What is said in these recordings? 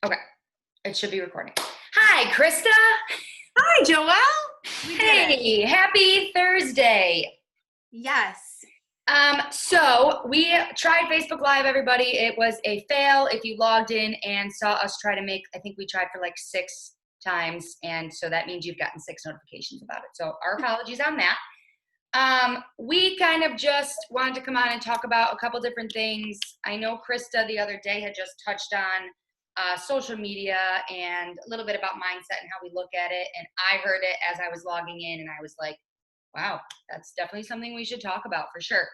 Okay, it should be recording. Hi, Krista. Hi, Joelle. We did it. Hey, happy Thursday. Yes. So we tried Facebook Live, everybody. It was a fail. If you logged in and saw us try to make, I think we tried for like 6 times, and so that means you've gotten 6 notifications about it. So our apologies on that. We kind of just wanted to come on and talk about a couple different things. I know Krista the other day had just touched on social media and a little bit about mindset and how we look at it. And I heard it as I was logging in, and I was like, wow, that's definitely something we should talk about for sure.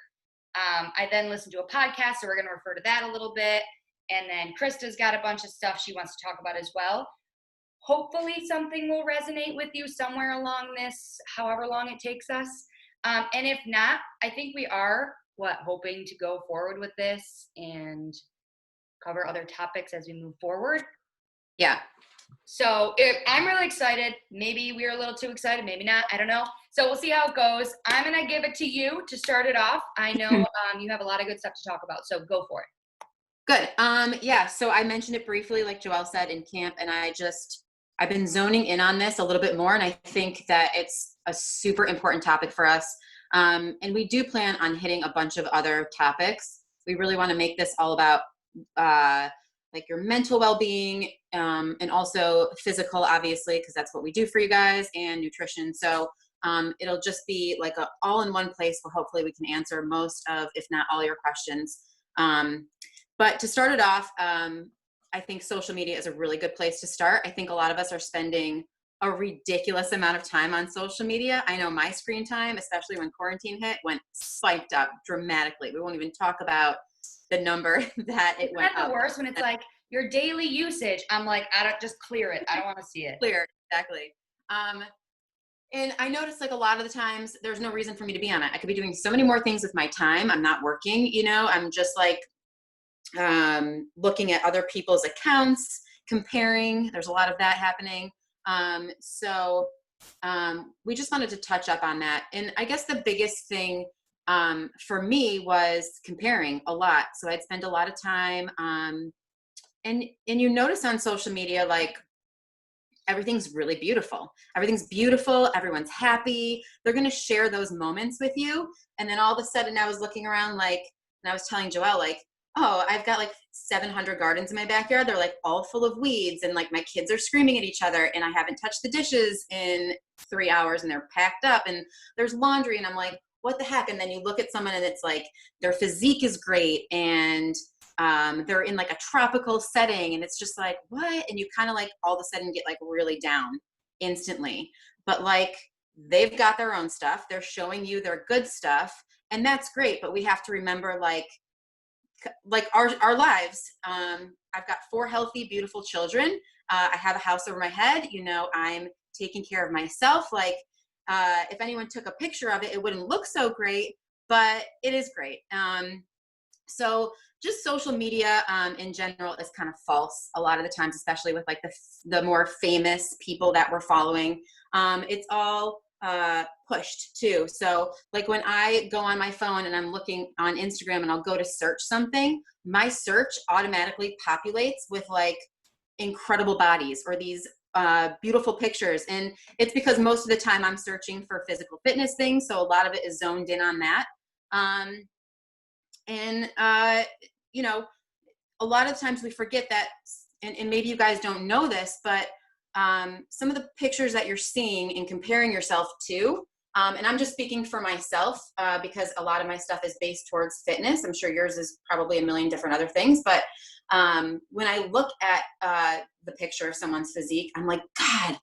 I then listened to a podcast, so we're going to refer to that a little bit. And then Krista's got a bunch of stuff she wants to talk about as well. Hopefully something will resonate with you somewhere along this, however long it takes us. And if not, I think we are hoping to go forward with this and cover other topics as we move forward. Yeah. So I'm really excited. Maybe we're a little too excited, maybe not. I don't know. So we'll see how it goes. I'm going to give it to you to start it off. I know you have a lot of good stuff to talk about, so go for it. Good. Yeah, so I mentioned it briefly, like Joelle said, in camp, and I've been zoning in on this a little bit more, and I think that it's a super important topic for us. And we do plan on hitting a bunch of other topics. We really want to make this all about like your mental well-being, and also physical, obviously, because that's what we do for you guys, and nutrition. So it'll just be like a all-in-one place where hopefully we can answer most of, if not all, your questions. But to start it off, I think social media is a really good place to start. I think a lot of us are spending a ridiculous amount of time on social media. I know my screen time, especially when quarantine hit, spiked up dramatically. We won't even talk about the number that it went up. That's the worst when it's like your daily usage. I'm like, I don't, just clear it. I don't want to see it. Clear, exactly. And I noticed like a lot of the times there's no reason for me to be on it. I could be doing so many more things with my time. I'm not working, I'm just like looking at other people's accounts, comparing. There's a lot of that happening. So we just wanted to touch up on that. And I guess the biggest thing for me was comparing a lot. So I'd spend a lot of time and you notice on social media, like, everything's really beautiful. Everything's beautiful. Everyone's happy. They're going to share those moments with you. And then all of a sudden I was looking around, like, and I was telling Joelle, like, oh, I've got like 700 gardens in my backyard. They're like all full of weeds, and like my kids are screaming at each other, and I haven't touched the dishes in 3 hours, and they're packed up, and there's laundry. And I'm like, what the heck? And then you look at someone and it's like their physique is great, and they're in like a tropical setting, and it's just like, what? And you kind of like all of a sudden get like really down instantly. But like, they've got their own stuff. They're showing you their good stuff, and that's great. But we have to remember, like our lives. I've got 4 healthy, beautiful children. I have a house over my head. I'm taking care of myself. Like, if anyone took a picture of it, it wouldn't look so great, but it is great. So just social media in general is kind of false a lot of the times, especially with like the more famous people that we're following. It's all pushed too. So like when I go on my phone and I'm looking on Instagram and I'll go to search something, my search automatically populates with like incredible bodies or these beautiful pictures. And it's because most of the time I'm searching for physical fitness things. So a lot of it is zoned in on that. A lot of times we forget that, and maybe you guys don't know this, but some of the pictures that you're seeing and comparing yourself to, and I'm just speaking for myself because a lot of my stuff is based towards fitness. I'm sure yours is probably a million different other things, but when I look at the picture of someone's physique, I'm like, God,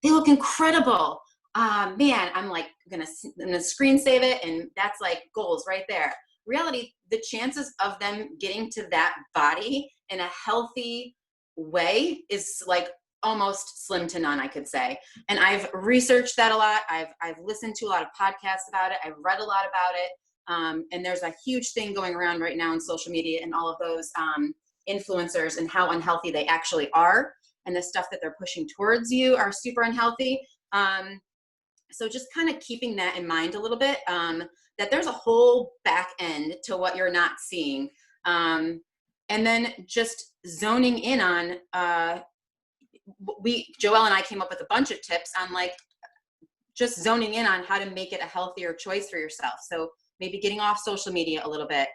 they look incredible. Man, I'm like gonna screen save it, and that's like goals right there. Reality, the chances of them getting to that body in a healthy way is like almost slim to none, I could say. And I've researched that a lot. I've listened to a lot of podcasts about it. I've read a lot about it. And there's a huge thing going around right now on social media and all of those influencers and how unhealthy they actually are. And the stuff that they're pushing towards you are super unhealthy. So just kind of keeping that in mind a little bit, that there's a whole back end to what you're not seeing. and then just zoning in on, Joelle and I came up with a bunch of tips on like just zoning in on how to make it a healthier choice for yourself. So maybe getting off social media a little bit,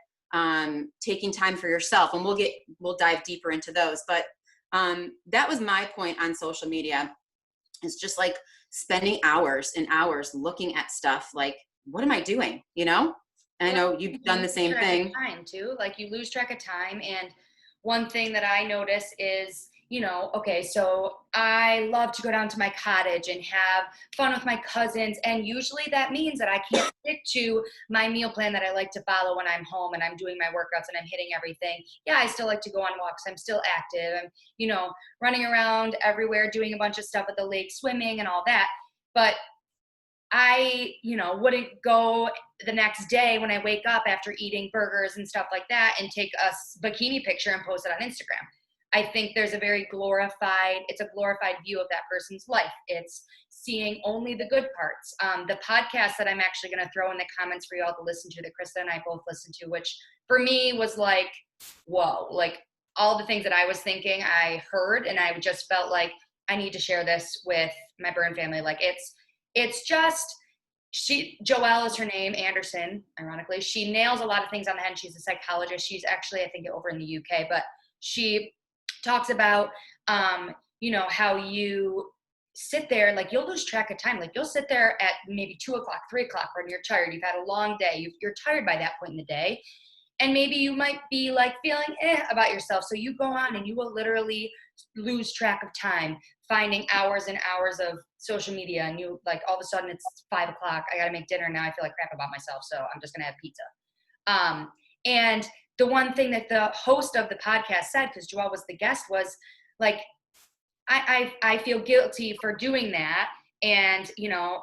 taking time for yourself, and we'll dive deeper into those. But that was my point on social media. It's just like spending hours and hours looking at stuff like, what am I doing? You know? And I know you've done the same thing. Time too. Like you lose track of time. And one thing that I notice is, okay, so I love to go down to my cottage and have fun with my cousins. And usually that means that I can't stick to my meal plan that I like to follow when I'm home and I'm doing my workouts and I'm hitting everything. Yeah, I still like to go on walks. I'm still active. I'm, running around everywhere, doing a bunch of stuff at the lake, swimming and all that. But I, wouldn't go the next day when I wake up after eating burgers and stuff like that and take a bikini picture and post it on Instagram. I think there's a it's a glorified view of that person's life. It's seeing only the good parts. The podcast that I'm actually going to throw in the comments for you all to listen to, that Krista and I both listened to, which for me was like, whoa, like all the things that I was thinking, I heard, and I just felt like I need to share this with my Byrne family. Like it's just, Joelle is her name, Anderson, ironically. She nails a lot of things on the head. She's a psychologist. She's actually, I think, over in the UK, but she talks about, how you sit there, like you'll lose track of time. Like you'll sit there at maybe 2:00, 3:00 when you're tired. You've had a long day. You're tired by that point in the day. And maybe you might be like feeling about yourself. So you go on and you will literally lose track of time, finding hours and hours of social media. And you like, all of a sudden it's 5:00. I got to make dinner now. I feel like crap about myself. So I'm just going to have pizza. And the one thing that the host of the podcast said, because Joelle was the guest, was like, I feel guilty for doing that. And,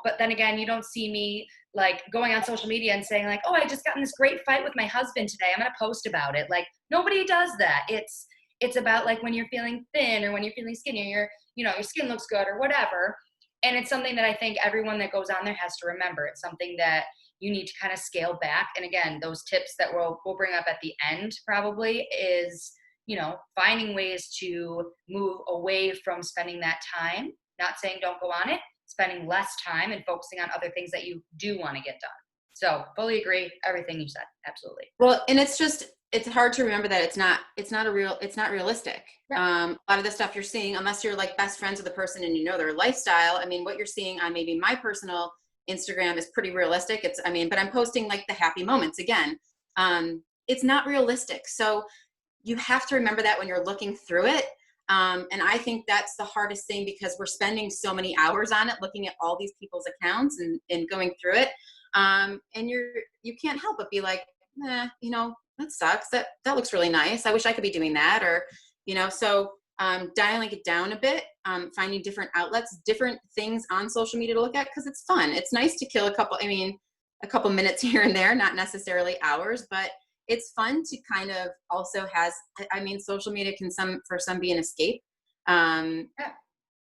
but then again, you don't see me like going on social media and saying like, oh, I just got in this great fight with my husband today, I'm going to post about it. Like nobody does that. It's about like when you're feeling thin or when you're feeling skinny, or your skin looks good or whatever. And it's something that I think everyone that goes on there has to remember. It's something that you need to kind of scale back. And again, those tips that we'll bring up at the end probably is, finding ways to move away from spending that time, not saying don't go on it, spending less time and focusing on other things that you do want to get done. So fully agree. Everything you said. Absolutely. Well, and it's hard to remember that it's not realistic. Yeah. A lot of the stuff you're seeing, unless you're like best friends with the person and their lifestyle. I mean, what you're seeing on maybe my personal Instagram is pretty realistic. But I'm posting like the happy moments again. It's not realistic. So you have to remember that when you're looking through it. And I think that's the hardest thing, because we're spending so many hours on it, looking at all these people's accounts and going through it. And you can't help but be like, that sucks. That looks really nice. I wish I could be doing that. Or, so dialing it down a bit, finding different outlets, different things on social media to look at, because it's fun. It's nice to kill a couple minutes here and there, not necessarily hours, but it's fun to kind of also social media can for some be an escape. And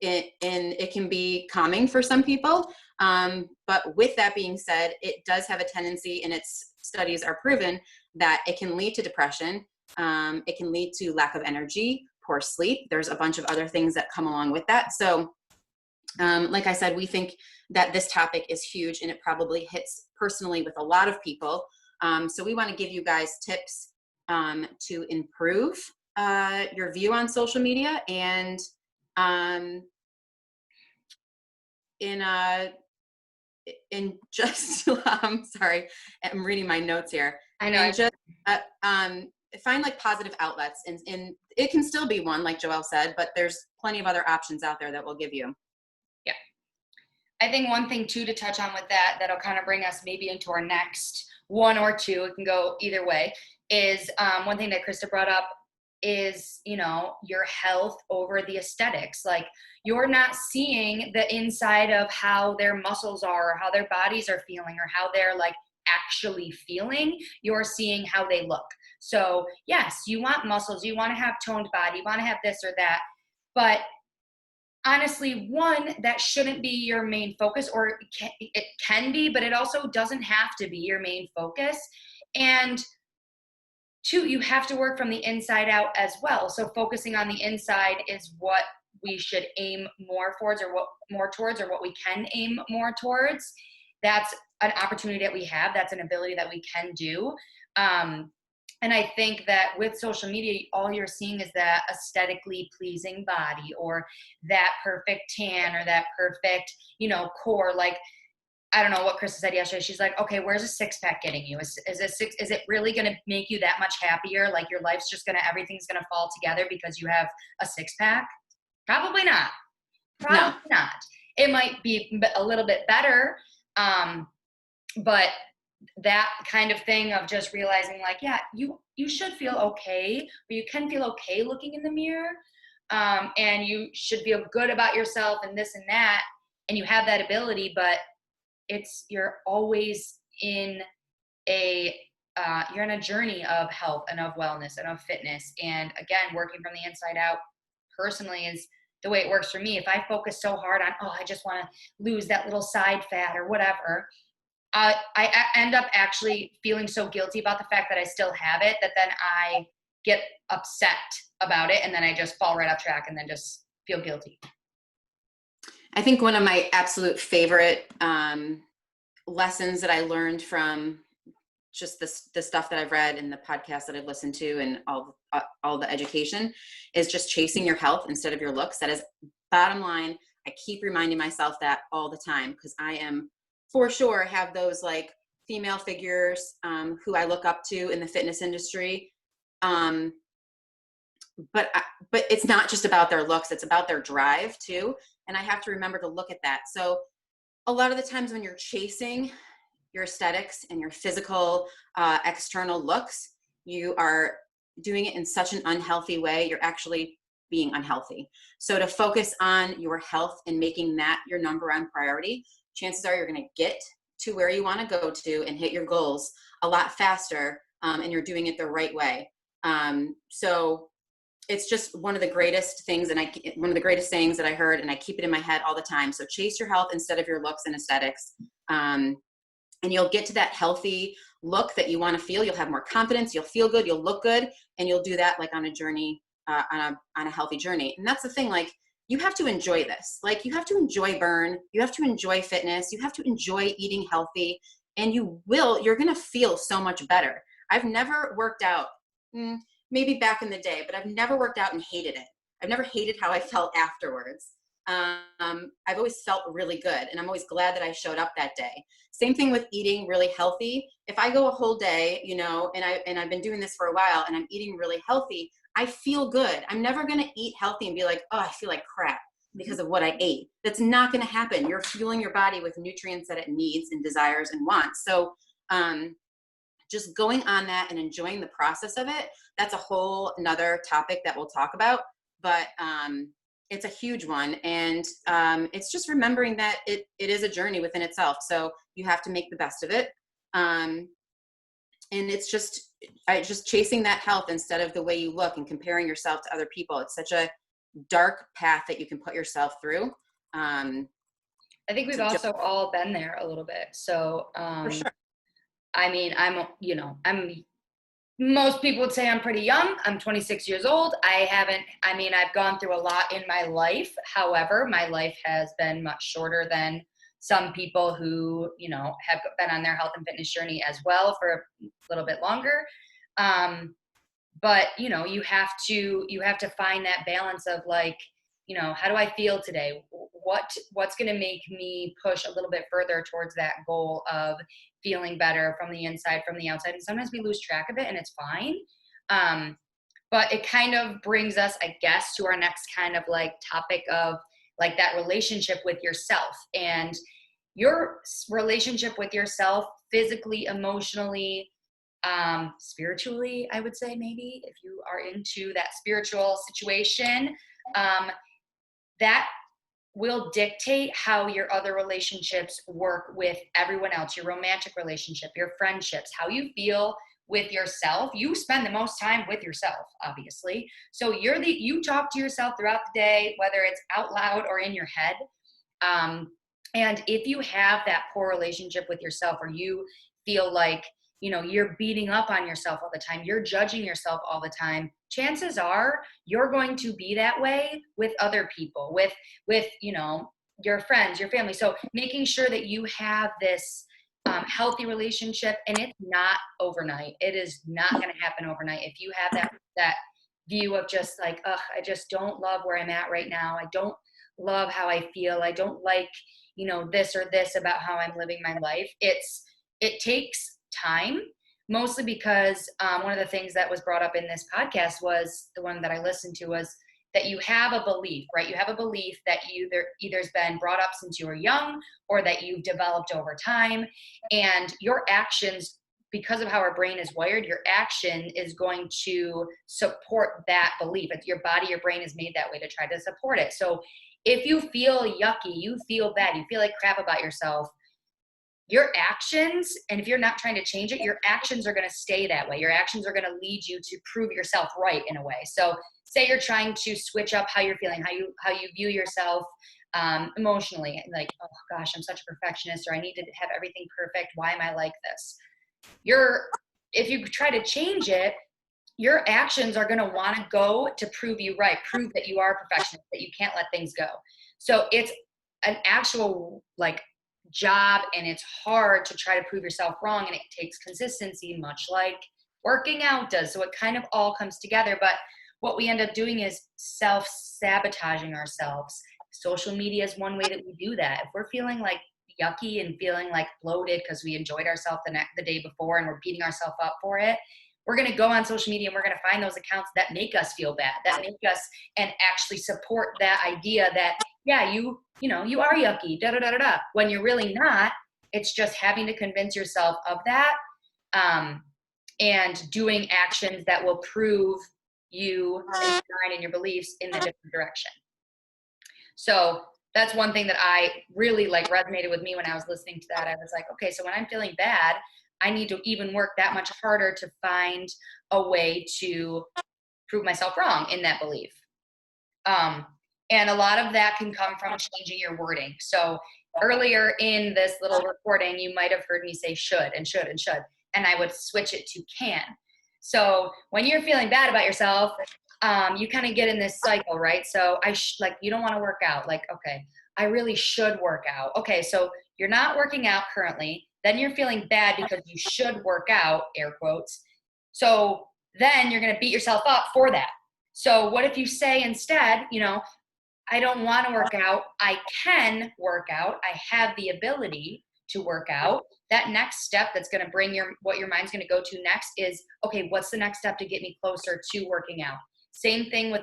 it can be calming for some people. But with that being said, it does have a tendency, and its studies are proven, that it can lead to depression. It can lead to lack of energy, poor sleep. There's a bunch of other things that come along with that. So, like I said, we think that this topic is huge, and it probably hits personally with a lot of people. So we want to give you guys tips to improve your view on social media, and in just I'm sorry, I'm reading my notes here. I know. And just find like positive outlets, and it can still be one, like Joelle said, but there's plenty of other options out there that we'll give you. Yeah. I think one thing too to touch on with that'll kind of bring us maybe into our next one or two, it can go either way, is one thing that Krista brought up is, your health over the aesthetics. Like you're not seeing the inside of how their muscles are, or how their bodies are feeling, or how they're like actually feeling. You're seeing how they look. So yes, you want muscles, you want to have toned body, you want to have this or that, but honestly, one, that shouldn't be your main focus, or it can be, but it also doesn't have to be your main focus. And two, you have to work from the inside out as well. So focusing on the inside is what we should aim more towards, or what we can aim more towards. That's an opportunity that we have. That's an ability that we can do. And I think that with social media, all you're seeing is that aesthetically pleasing body, or that perfect tan, or that perfect, core. Like, I don't know what Krista said yesterday. She's like, okay, where's a six pack getting you? Is it really going to make you that much happier? Like, your life's just everything's going to fall together because you have a six pack? Probably not. Probably not. It might be a little bit better. But that kind of thing of just realizing, like, yeah, you should feel okay, or you can feel okay looking in the mirror. And you should feel good about yourself and this and that. And you have that ability, but you're always in you're in a journey of health and of wellness and of fitness. And again, working from the inside out personally is the way it works for me. If I focus so hard on, I just want to lose that little side fat or whatever, I end up actually feeling so guilty about the fact that I still have it, that then I get upset about it, and then I just fall right off track and then just feel guilty. I think one of my absolute favorite lessons that I learned from just the stuff that I've read and the podcasts that I've listened to and all the education is just chasing your health instead of your looks. That is bottom line. I keep reminding myself that all the time, because I am for sure have those like female figures who I look up to in the fitness industry. But it's not just about their looks, it's about their drive too. And I have to remember to look at that. So a lot of the times when you're chasing your aesthetics and your physical external looks, you are doing it in such an unhealthy way. You're actually being unhealthy. So to focus on your health and making that your number one priority, chances are you're going to get to where you want to go to and hit your goals a lot faster, and you're doing it the right way. So it's just one of the greatest things, and one of the greatest sayings that I heard, and I keep it in my head all the time. So chase your health instead of your looks and aesthetics. And you'll get to that healthy look that you want to feel. You'll have more confidence, you'll feel good, you'll look good, and you'll do that like on a journey, on a healthy journey. And that's the thing, like, you have to enjoy this. Like, you have to enjoy burn, you have to enjoy fitness, you have to enjoy eating healthy, and you're going to feel so much better. I've never worked out, maybe back in the day, but I've never worked out and hated it. I've never hated how I felt afterwards. I've always felt really good, and I'm always glad that I showed up that day. Same thing with eating really healthy. If I go a whole day, and I've been doing this for a while, and I'm eating really healthy, I feel good. I'm never going to eat healthy and be like, oh, I feel like crap because of what I ate. That's not going to happen. You're fueling your body with nutrients that it needs and desires and wants. So, just going on that and enjoying the process of it, that's a whole another topic that we'll talk about, but it's a huge one. And it's just remembering that it is a journey within itself. So you have to make the best of it. And it's just chasing that health instead of the way you look and comparing yourself to other people. It's such a dark path that you can put yourself through. I think we've also all been there a little bit. So, for sure. I mean, most people would say I'm pretty young. I'm 26 years old. I've gone through a lot in my life. However, my life has been much shorter than some people who, have been on their health and fitness journey as well for a little bit longer. But, you have to find that balance of, like, how do I feel today? What's going to make me push a little bit further towards that goal of feeling better from the inside, from the outside? And sometimes we lose track of it, and it's fine. But it kind of brings us, I guess, to our next kind of like topic of like that relationship with yourself, and your relationship with yourself physically, emotionally, spiritually, I would say, maybe if you are into that spiritual situation, that will dictate how your other relationships work with everyone else, your romantic relationship, your friendships, how you feel with yourself. You spend the most time with yourself, obviously. So you talk to yourself throughout the day, whether it's out loud or in your head. And if you have that poor relationship with yourself, or you feel like you're beating up on yourself all the time, you're judging yourself all the time, chances are you're going to be that way with other people, with your friends, your family. So making sure that you have this healthy relationship, and it's not overnight. It is not going to happen overnight. If you have that view of just like, ugh, I just don't love where I'm at right now. I don't love how I feel. I don't like, this or this about how I'm living my life. It takes time, mostly because one of the things that was brought up in this podcast, was the one that I listened to, was that you have a belief, right? You have a belief that either has been brought up since you were young, or that you've developed over time, and your actions, because of how our brain is wired, your action is going to support that belief. It's your body, your brain is made that way to try to support it. So if you feel yucky, you feel bad, you feel like crap about yourself, your actions, and if you're not trying to change it, your actions are going to stay that way. Your actions are going to lead you to prove yourself right in a way. So say you're trying to switch up how you're feeling, how you view yourself emotionally, like, oh gosh, I'm such a perfectionist, or I need to have everything perfect. Why am I like this? If you try to change it, your actions are going to want to go to prove you right, prove that you are a perfectionist, that you can't let things go. So it's an actual job, and it's hard to try to prove yourself wrong, and it takes consistency, much like working out does. So it kind of all comes together, but what we end up doing is self-sabotaging ourselves. Social media is one way that we do that. If we're feeling like yucky and feeling like bloated because we enjoyed ourselves the day before and we're beating ourselves up for it, we're going to go on social media and we're going to find those accounts that make us feel bad, that make us and actually support that idea that, yeah, you are yucky, da da da da da, when you're really not. It's just having to convince yourself of that, and doing actions that will prove you and your beliefs in the different direction. So that's one thing that I really resonated with me when I was listening to that. I was like, okay, so when I'm feeling bad, I need to even work that much harder to find a way to prove myself wrong in that belief. And a lot of that can come from changing your wording. So earlier in this little recording, you might have heard me say should and should and should, and I would switch it to can. So when you're feeling bad about yourself, you kind of get in this cycle, right? So you don't want to work out. Like, okay, I really should work out. Okay, so you're not working out currently. Then you're feeling bad because you should work out, air quotes. So then you're going to beat yourself up for that. So what if you say instead, I don't want to work out. I can work out. I have the ability to work out. That next step that's going to bring what your mind's going to go to next is, okay, what's the next step to get me closer to working out? Same thing with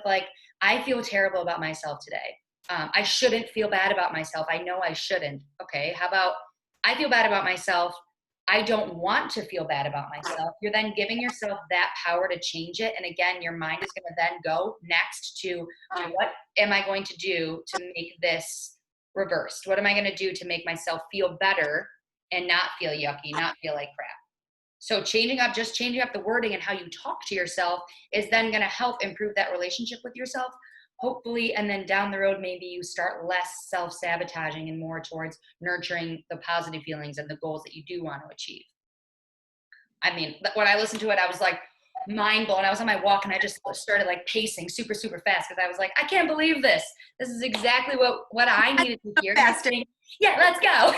I feel terrible about myself today. I shouldn't feel bad about myself. I know I shouldn't. Okay, how about I feel bad about myself. I don't want to feel bad about myself. You're then giving yourself that power to change it. And again, your mind is going to then go next to, what am I going to do to make this reversed? What am I going to do to make myself feel better and not feel yucky, not feel like crap? So changing up the wording and how you talk to yourself is then going to help improve that relationship with yourself, hopefully. And then down the road, maybe you start less self-sabotaging and more towards nurturing the positive feelings and the goals that you do want to achieve. I mean, when I listened to it, I was mind blown. I was on my walk and I just started pacing super, super fast, because I was like, I can't believe this. This is exactly what I needed to hear. Yeah, let's go.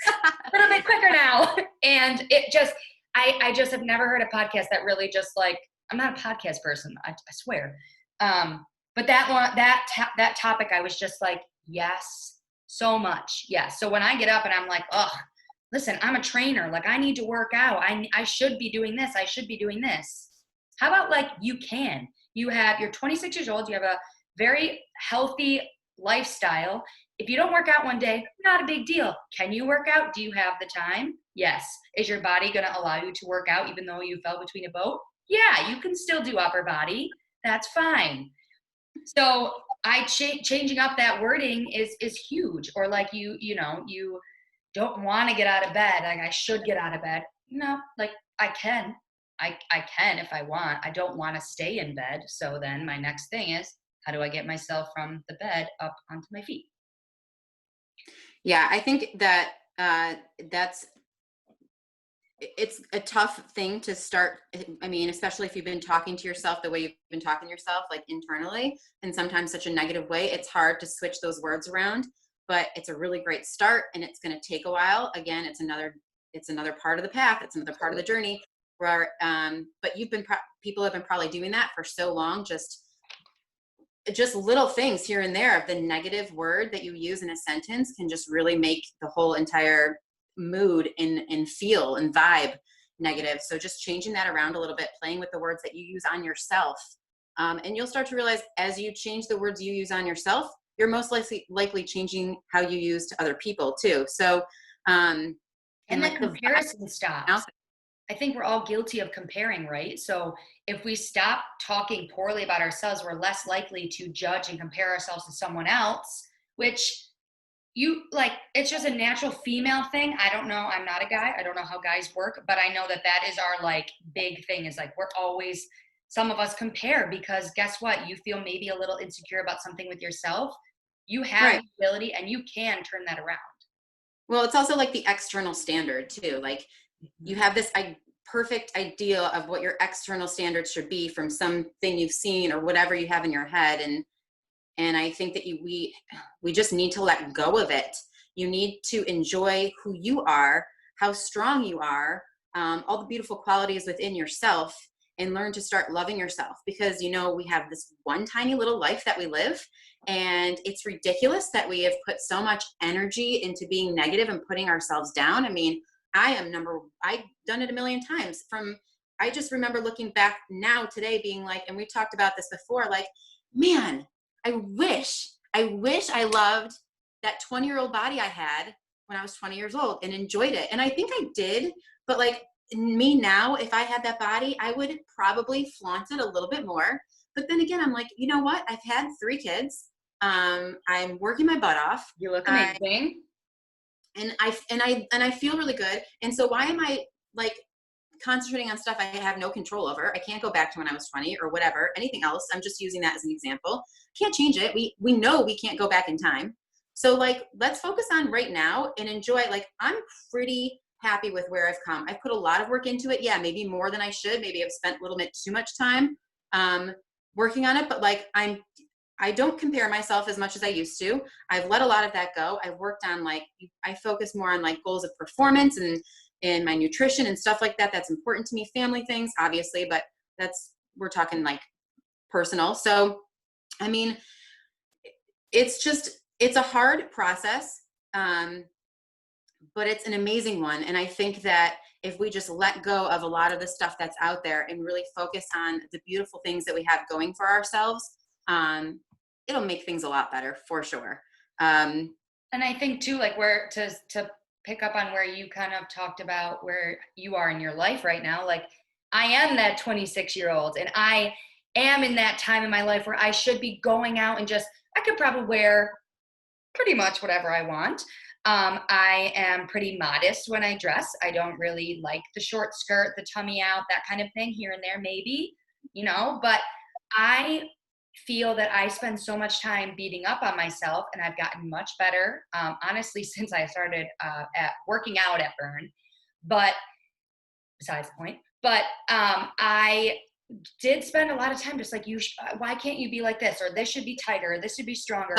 A little bit quicker now. And it just, I just have never heard a podcast that really just I'm not a podcast person, I swear. But that topic, I was just yes, so much. Yes. So when I get up and I'm ugh, listen, I'm a trainer. I need to work out. I should be doing this. I should be doing this. How about you're 26 years old. You have a very healthy lifestyle. If you don't work out one day, not a big deal. Can you work out? Do you have the time? Yes. Is your body going to allow you to work out even though you fell between a boat? Yeah, you can still do upper body. That's fine. So changing up that wording is huge. Or you don't want to get out of bed. I should get out of bed. No, I can. I can if I want. I don't want to stay in bed. So then my next thing is, how do I get myself from the bed up onto my feet? Yeah, I think that that's it's a tough thing to start. I mean, especially if you've been talking to yourself the way you've been talking to yourself, like internally, and sometimes such a negative way, it's hard to switch those words around, but it's a really great start, and it's going to take a while. Again, it's another part of the path. It's another part of the journey where, but people have been probably doing that for so long, just little things here and there of the negative word that you use in a sentence can just really make the whole entire mood and feel and vibe negative. So just changing that around a little bit, playing with the words that you use on yourself. And you'll start to realize as you change the words you use on yourself, you're most likely changing how you use to other people too. So, And like the comparison stops. I think we're all guilty of comparing, right? So if we stop talking poorly about ourselves, we're less likely to judge and compare ourselves to someone else, which you like, it's just a natural female thing. I don't know. I'm not a guy. I don't know how guys work, but I know that that is our like big thing is like, we're always, some of us compare because guess what? You feel maybe a little insecure about something with yourself. You have right. the ability and you can turn that around. Well, it's also like the external standard too. Like you have this perfect idea of what your external standards should be from something you've seen or whatever you have in your head. And I think that we just need to let go of it. You need to enjoy who you are, how strong you are, all the beautiful qualities within yourself, and learn to start loving yourself, because we have this one tiny little life that we live, and it's ridiculous that we have put so much energy into being negative and putting ourselves down. I mean, I've done it a million times. I just remember looking back now today being like, and we talked about this before, like, man, I wish I loved that 20-year-old body I had when I was 20 years old and enjoyed it. And I think I did, but like me now, if I had that body, I would probably flaunt it a little bit more. But then again, I'm like, you know what? I've had 3 kids. I'm working my butt off. You look amazing. And I feel really good. And so why am I like concentrating on stuff I have no control over? I can't go back to when I was 20 or whatever, anything else. I'm just using that as an example. Can't change it. We know we can't go back in time. So like, let's focus on right now and enjoy. Like, I'm pretty happy with where I've come. I've put a lot of work into it. Yeah, maybe more than I should. Maybe I've spent a little bit too much time working on it, but like I don't compare myself as much as I used to. I've let a lot of that go. I've worked on I focus more on like goals of performance and my nutrition and stuff like that. That's important to me. Family things, obviously, but we're talking like personal. So, I mean, it's a hard process, but it's an amazing one. And I think that if we just let go of a lot of the stuff that's out there and really focus on the beautiful things that we have going for ourselves, it'll make things a lot better for sure. And I think too, like where to pick up on where you kind of talked about where you are in your life right now, like I am that 26-year-old and I am in that time in my life where I should be going out and I could probably wear pretty much whatever I want. I am pretty modest when I dress. I don't really like the short skirt, the tummy out, that kind of thing here and there, maybe, but I feel that I spend so much time beating up on myself, and I've gotten much better, honestly, since I started at working out at Burn. But besides the point, I did spend a lot of time just like why can't you be like this, or this should be tighter, or this should be stronger.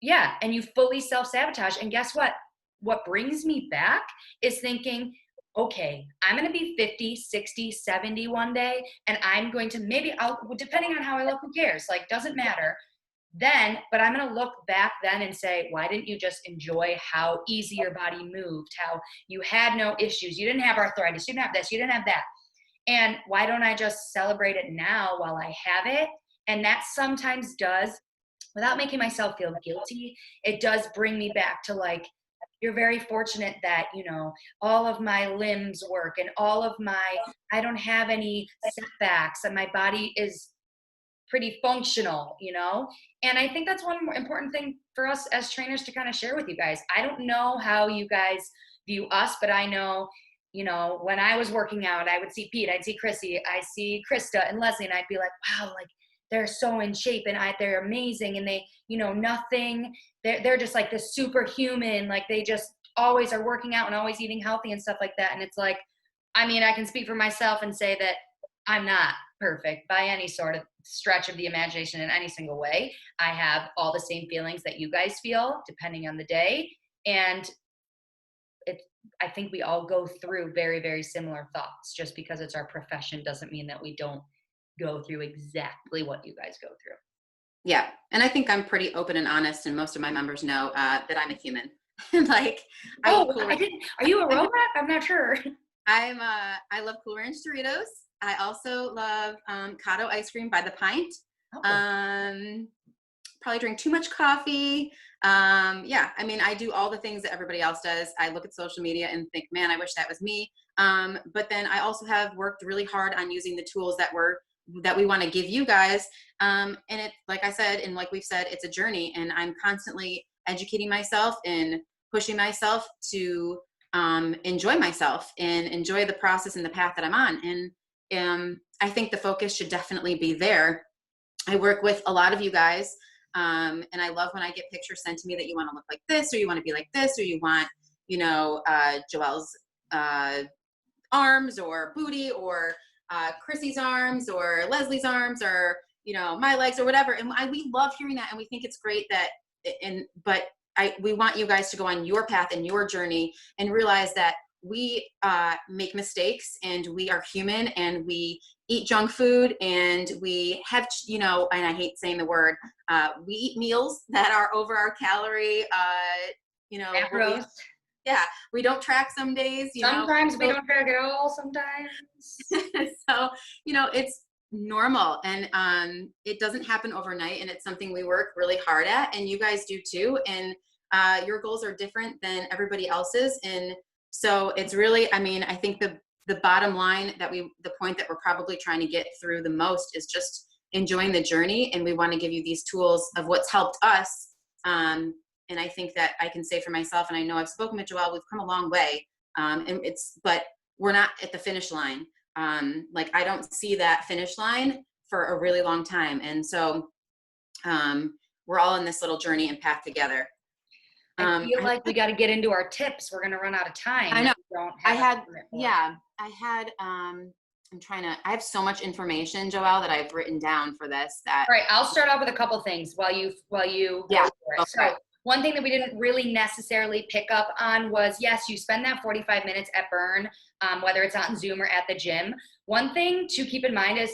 Yeah, and you fully self-sabotage. And guess what? What brings me back is thinking, okay, I'm going to be 50, 60, 70 one day, and I'm going to depending on how I look, who cares? Like, doesn't matter. But I'm going to look back then and say, why didn't you just enjoy how easy your body moved, how you had no issues, you didn't have arthritis, you didn't have this, you didn't have that. And why don't I just celebrate it now while I have it? And that sometimes does, without making myself feel guilty, it does bring me back to like, you're very fortunate that, all of my limbs work and I don't have any setbacks and my body is pretty functional, And I think that's one more important thing for us as trainers to kind of share with you guys. I don't know how you guys view us, but I know, when I was working out, I would see Pete, I'd see Chrissy, I see Krista and Leslie, and I'd be like, wow, like they're so in shape and they're amazing. And they, nothing, they're just like the superhuman, like they just always are working out and always eating healthy and stuff like that. And it's like, I mean, I can speak for myself and say that I'm not perfect by any sort of stretch of the imagination in any single way. I have all the same feelings that you guys feel depending on the day. And I think we all go through very, very similar thoughts. Just because it's our profession doesn't mean that we don't go through exactly what you guys go through. Yeah. And I think I'm pretty open and honest, and most of my members know that I'm a human. Like, I didn't. Are you a robot? I'm not sure. I love Cool Ranch Doritos. I also love Cotto ice cream by the pint. Oh. Probably drink too much coffee. Yeah, I mean, I do all the things that everybody else does. I look at social media and think, man, I wish that was me. But then I also have worked really hard on using the tools that we want to give you guys. And it, like I said, and like we've said, it's a journey, and I'm constantly educating myself and pushing myself to enjoy myself and enjoy the process and the path that I'm on. And I think the focus should definitely be there. I work with a lot of you guys. And I love when I get pictures sent to me that you want to look like this, or you want to be like this, or you want, Joelle's arms or booty, or Chrissy's arms or Leslie's arms, or, my legs or whatever. And we love hearing that. And we think it's great but we want you guys to go on your path and your journey and realize that we make mistakes, and we are human, and we eat junk food, and we have, and I hate saying the word, we eat meals that are over our calorie, Macros. We don't track some days. Sometimes we don't track at all, sometimes. So, it's normal, and it doesn't happen overnight, and it's something we work really hard at, and you guys do too. And your goals are different than everybody else's. And so it's really, I think the bottom line the point that we're probably trying to get through the most is just enjoying the journey. And we want to give you these tools of what's helped us. And I think that I can say for myself, and I know I've spoken with Joelle, we've come a long way. But we're not at the finish line. I don't see that finish line for a really long time. And so we're all in this little journey and path together. I feel like we got to get into our tips. We're going to run out of time. I know. I have so much information, Joelle, that I've written down for this. All right. I'll start off with a couple things while you yeah. So one thing that we didn't really necessarily pick up on was, yes, you spend that 45 minutes at Burn, whether it's on Zoom or at the gym. One thing to keep in mind is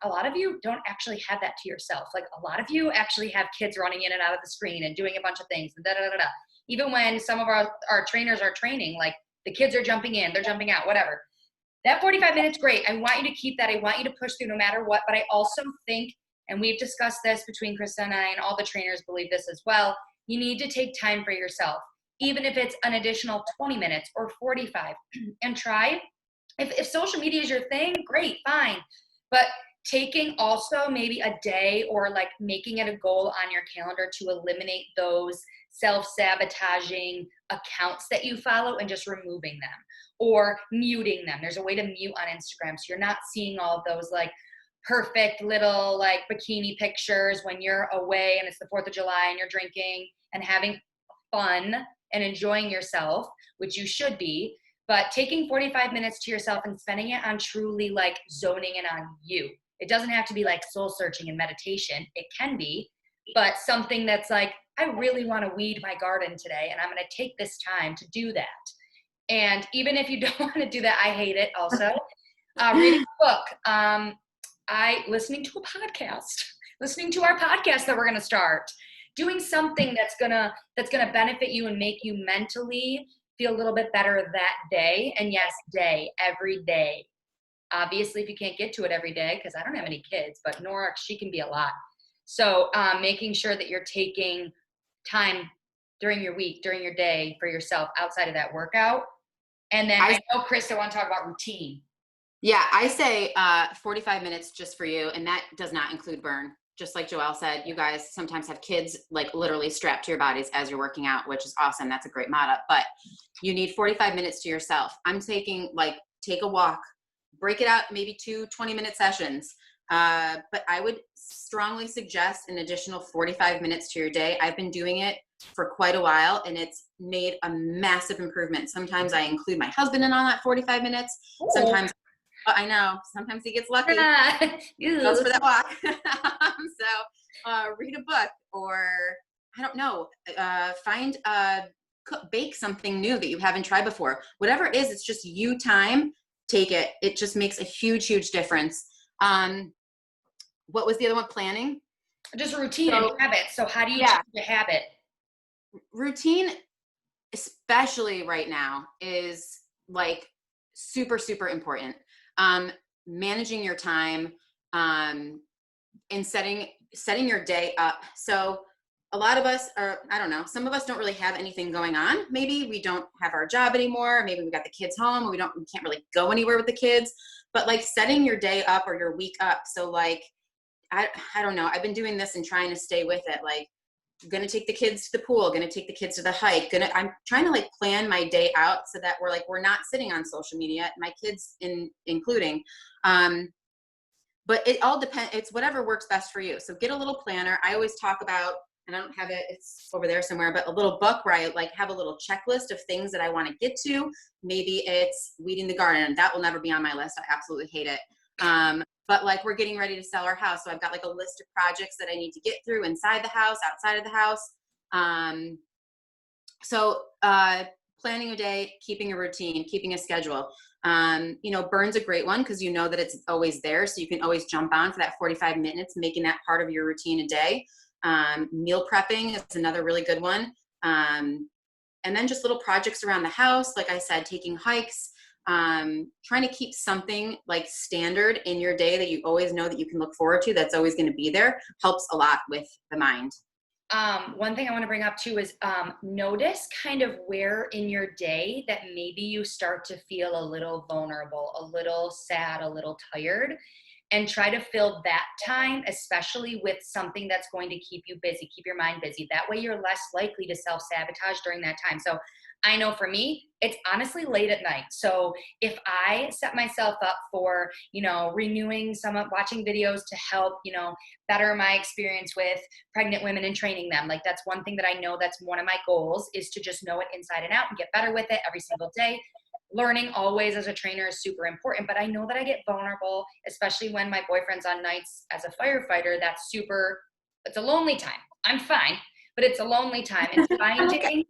a lot of you don't actually have that to yourself. Like, a lot of you actually have kids running in and out of the screen and doing a bunch of things. And Even when some of our trainers are training, like, the kids are jumping in, they're jumping out, whatever. That 45 minutes, great. I want you to keep that. I want you to push through no matter what. But I also think, and we've discussed this between Krista and I, and all the trainers believe this as well, you need to take time for yourself, even if it's an additional 20 minutes or 45, and try. If social media is your thing, great, fine. But taking also maybe a day, or like making it a goal on your calendar to eliminate those self-sabotaging accounts that you follow and just removing them or muting them. There's a way to mute on Instagram, so you're not seeing all of those like perfect little like bikini pictures when you're away and it's the 4th of July and you're drinking and having fun and enjoying yourself, which you should be. But taking 45 minutes to yourself and spending it on truly like zoning in on you. It doesn't have to be like soul searching and meditation. It can be, but something that's like, I really want to weed my garden today, and I'm going to take this time to do that. And even if you don't want to do that, I hate it also. Reading a book. Listening to a podcast, listening to our podcast that we're going to start, doing something that's going to benefit you and make you mentally feel a little bit better that day. And yes, every day. Obviously, if you can't get to it every day, because I don't have any kids, but Nora, she can be a lot. So making sure that you're taking time during your week, during your day for yourself outside of that workout. And then I know, Chris, I want to talk about routine. Yeah, I say 45 minutes just for you, and that does not include Burn. Just like Joelle said, you guys sometimes have kids like literally strapped to your bodies as you're working out, which is awesome. That's a great motto, but you need 45 minutes to yourself. I'm taking take a walk, break it out, maybe 2 20-minute sessions. But I would strongly suggest an additional 45 minutes to your day. I've been doing it for quite a while and it's made a massive improvement. Sometimes I include my husband in on that 45 minutes. Oh. Sometimes, I know, sometimes he gets lucky, goes Ew. for that walk. So read a book or I don't know, find bake something new that you haven't tried before. Whatever it is, it's just you time. Take it. It just makes a huge, huge difference. What was the other one? Planning. Just routine So, and habit. So how do you yeah, change a habit? routine, especially right now, is like super, super important. Managing your time, and setting your day up. So a lot of us are, I don't know, some of us don't really have anything going on. Maybe we don't have our job anymore. Maybe we got the kids home and we can't really go anywhere with the kids, but like setting your day up or your week up. So like, I don't know. I've been doing this and trying to stay with it. Like, gonna take the kids to the pool, gonna take the kids to the hike, I'm trying to like plan my day out so that we're not sitting on social media, my kids including. But it all depends. It's whatever works best for you. So get a little planner. I always talk about, and I don't have it, it's over there somewhere, but a little book where I like have a little checklist of things that I want to get to. Maybe it's weeding the garden. That will never be on my list. I absolutely hate it. But like we're getting ready to sell our house. So I've got like a list of projects that I need to get through inside the house, outside of the house. So planning a day, keeping a routine, keeping a schedule. Burn's a great one because you know that it's always there. So you can always jump on for that 45 minutes, making that part of your routine a day. Meal prepping is another really good one. And then just little projects around the house. Like I said, taking hikes, trying to keep something like standard in your day that you always know that you can look forward to. That's always going to be there. Helps a lot with the mind. One thing I want to bring up too is notice kind of where in your day that maybe you start to feel a little vulnerable, a little sad, a little tired, and try to fill that time, especially with something that's going to keep you busy, keep your mind busy. That way you're less likely to self-sabotage during that time. So I know for me, it's honestly late at night. So if I set myself up for, renewing watching videos to help, better my experience with pregnant women and training them. Like that's one thing that I know that's one of my goals is to just know it inside and out and get better with it every single day. Learning always as a trainer is super important, but I know that I get vulnerable, especially when my boyfriend's on nights as a firefighter. It's a lonely time. I'm fine, but it's a lonely time. And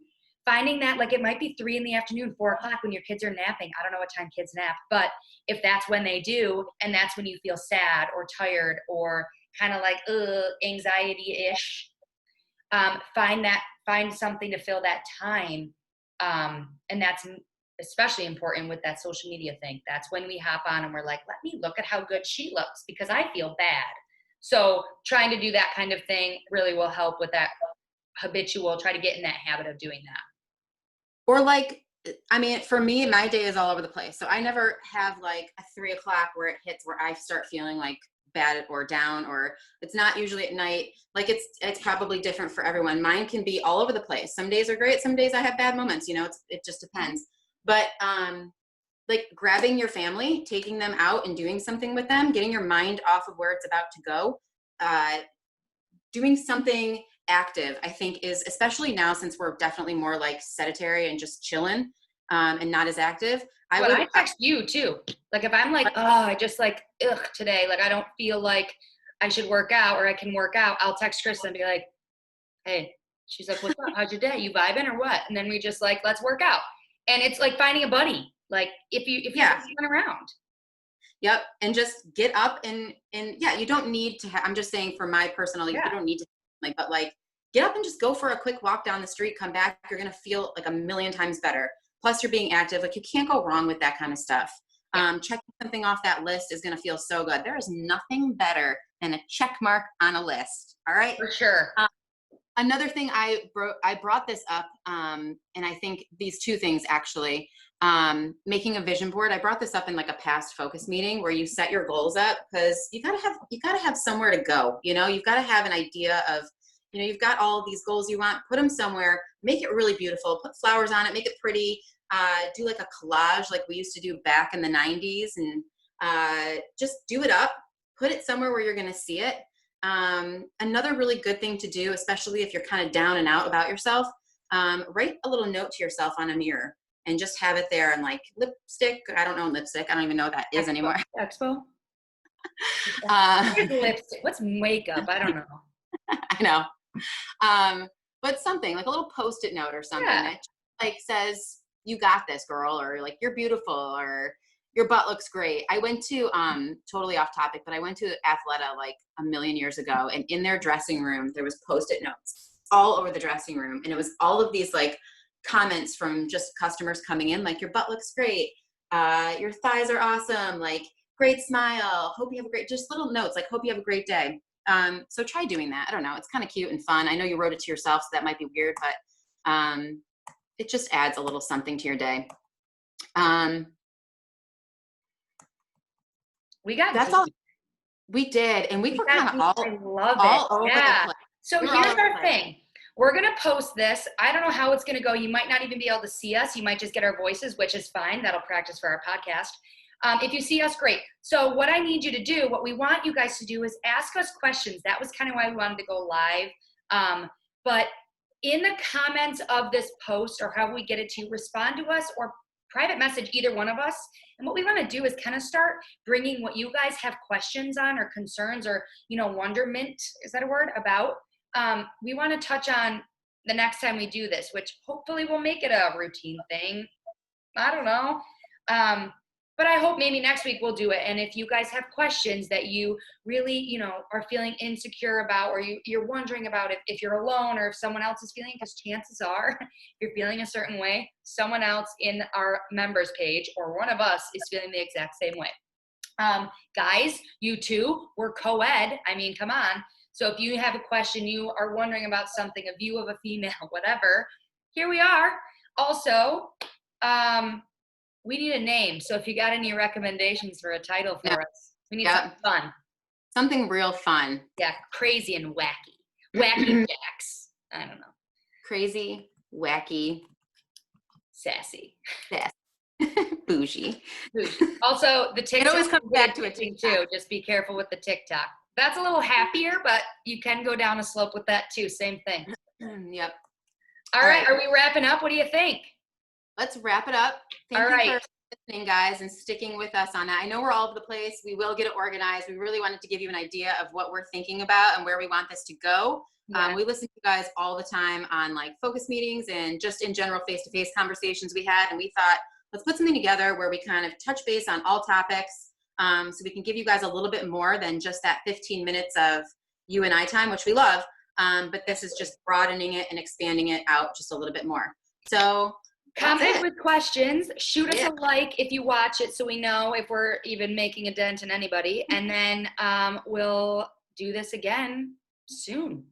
finding that, like it might be 3 p.m, 4 o'clock when your kids are napping. I don't know what time kids nap, but if that's when they do, and that's when you feel sad or tired or kind of like anxiety-ish, find something to fill that time. And that's especially important with that social media thing. That's when we hop on and we're like, let me look at how good she looks because I feel bad. So trying to do that kind of thing really will help with that try to get in that habit of doing that. Or like, I mean, for me, my day is all over the place. So I never have like a 3 o'clock where it hits where I start feeling like bad or down, or it's not usually at night. Like it's probably different for everyone. Mine can be all over the place. Some days are great. Some days I have bad moments, it just depends. But, like grabbing your family, taking them out and doing something with them, getting your mind off of where it's about to go, doing something active, I think is, especially now since we're definitely more like sedentary and just chilling, and not as active. I text you too. Like if I'm like, I just like, today, like I don't feel like I should work out or I can work out, I'll text Kristen and be like, hey, she's like, what's up? How's your day? You vibing or what? And then we just like, let's work out. And it's like finding a buddy. Like if you run around. Yep. And just get up and yeah, you don't need to I'm just saying for my personal, you don't need to but like get up and just go for a quick walk down the street, come back. You're going to feel like a million times better. Plus you're being active. Like you can't go wrong with that kind of stuff. Checking something off that list is going to feel so good. There is nothing better than a check mark on a list. All right. For sure. Another thing I brought this up, and I think these two things actually, making a vision board. I brought this up in like a past focus meeting where you set your goals up because you gotta have somewhere to go. You've got to have an idea of, you've got all these goals you want, put them somewhere, make it really beautiful, put flowers on it, make it pretty, do like a collage like we used to do back in the 90s and just do it up, put it somewhere where you're going to see it. Another really good thing to do, especially if you're kind of down and out about yourself, write a little note to yourself on a mirror and just have it there. And like lipstick, I don't know lipstick. I don't even know what that is anymore. Expo? Uh, What's lipstick? What's makeup? I don't know. I know. But something like a little Post-it note or something that like says, you got this, girl, or like, you're beautiful, or your butt looks great. I went to, totally off topic, but I went to Athleta like a million years ago, and in their dressing room, there was Post-it notes all over the dressing room. And it was all of these like comments from just customers coming in, like, your butt looks great. Your thighs are awesome. Like, great smile. Hope you have a great, just little notes, like, hope you have a great day. So try doing that. I don't know. It's kind of cute and fun. I know you wrote it to yourself, so that might be weird, but it just adds a little something to your day. We got That's deep. all we did, and we were kind of all I love all it. over Yeah. the place. So here's our thing. We're going to post this. I don't know how it's going to go. You might not even be able to see us. You might just get our voices, which is fine. That'll practice for our podcast. If you see us, great. So what I need you to do, what we want you guys to do is ask us questions. That was kind of why we wanted to go live. But in the comments of this post, or how we get it to you, respond to us or private message either one of us. And what we want to do is kind of start bringing what you guys have questions on or concerns or, wonderment, is that a word, about? We want to touch on the next time we do this, which hopefully we'll make it a routine thing. I don't know. But I hope maybe next week we'll do it. And if you guys have questions that you really, are feeling insecure about, or you're wondering about if you're alone or if someone else is feeling, because chances are if you're feeling a certain way, someone else in our members page or one of us is feeling the exact same way. Guys, you too, we're co-ed. I mean, come on. So if you have a question, you are wondering about something, a view of a female, whatever, here we are. Also, we need a name. So if you got any recommendations for a title for us, we need something fun. Something real fun. Yeah, crazy and wacky. Wacky Jacks. I don't know. Crazy, wacky, sassy. Bougie. Also, the TikTok. It always comes back to a thing too. Just be careful with the TikTok. That's a little happier, but you can go down a slope with that too. Same thing. Yep. All right. Are we wrapping up? What do you think? Let's wrap it up. Thank you for listening, guys, and sticking with us on that. I know we're all over the place. We will get it organized. We really wanted to give you an idea of what we're thinking about and where we want this to go. Yeah. We listen to you guys all the time on like focus meetings and just in general face-to-face conversations we had. And we thought, let's put something together where we kind of touch base on all topics, so we can give you guys a little bit more than just that 15 minutes of you and I time, which we love. But this is just broadening it and expanding it out just a little bit more. So comment with questions, shoot us a like if you watch it so we know if we're even making a dent in anybody. And then we'll do this again soon.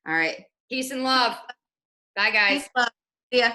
All right. Peace and love. Bye, guys. Peace, love. See ya.